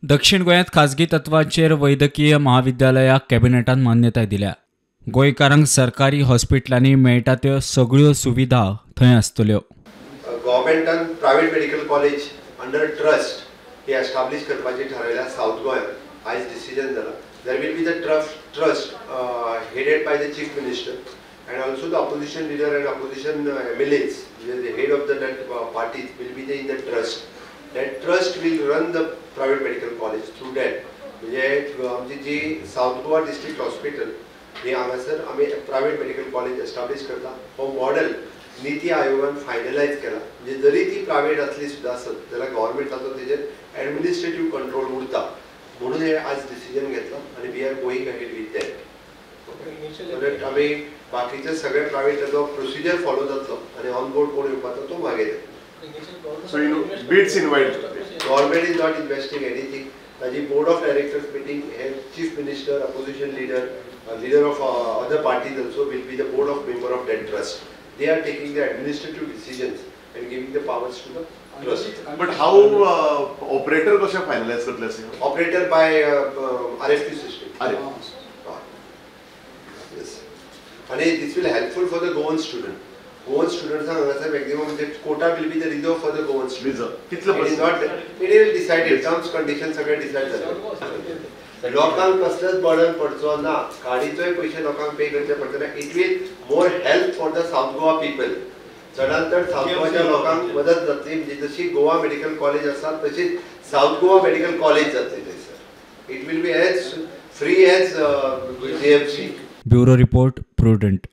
दक्षिण गोंयांत खाजगी तत्वाचेर वैद्यकीय महाविद्यालयाक कॅबिनेटान मान्यताय दिल्या. गोंयकारांक सरकारी हॉस्पिटलांनी मेळटा त्यो सगळ्यो सुविधा थंय आसतल्यो. गव्हर्मेंटान private medical college under trust हे एस्टाब्लिश करपाचें थारायल्या साऊथ गोंयांत. आयज डिसिजन जाला. There will be the trust headed by the chief minister and also the opposition leader and opposition MLAs, the head of the parties will be in the trust. That trust will run the private medical college through that. म्हणजे आमची जी south Goa district hospital हे हांगासर आमी private medical college establish करता. हो model नीती आयोगान finalise केला. म्हणजे जरी ती प्रायवेट असली सुद्दां आसत जाल्यार गव्हर्मेंटाचो तेजेर एडमिनिस्ट्रेटिव्ह कंट्रोल उरता. म्हणून हे आज डिसिजन घेतला आणि we are going ahead with that. आम्ही बाकीचे सगळे प्रायव्हेट जो प्रोसिजर फॉलो जातलो आणि ऑन बोर्ड कोण येवपाचो तो मागीर येता. Government is not investing anything. ताजी बोर्ड ऑफ डायरेक्टर्स मीटिंग हे chief minister, opposition leader of other parties also will be the board of member of that trust. They are taking the administrative decisions and giving the powers to the trust. But how operator कशा finalize करतले असे? Operator by RFP system. Yes. And this will helpful for the Goan student. Goan students are also maximum the quota will be the reserve for the Goan students. कितले percent? It will decided terms conditions सगळे decide झाले. लोकांक कसलेच burden पडचो ना. गाडीचोय पैसे लोकांक पे करचे पडटले. It will more help for the South Goa people. चढान चढ साऊथ गोवाच्या लोकांक मदत जातली. म्हणजे जशी गोवा मेडिकल कॉलेज आसा तशीच साऊथ गोवा मेडिकल कॉलेज जातली थंयसर. It will be as free as GMC. Bureau report prudent.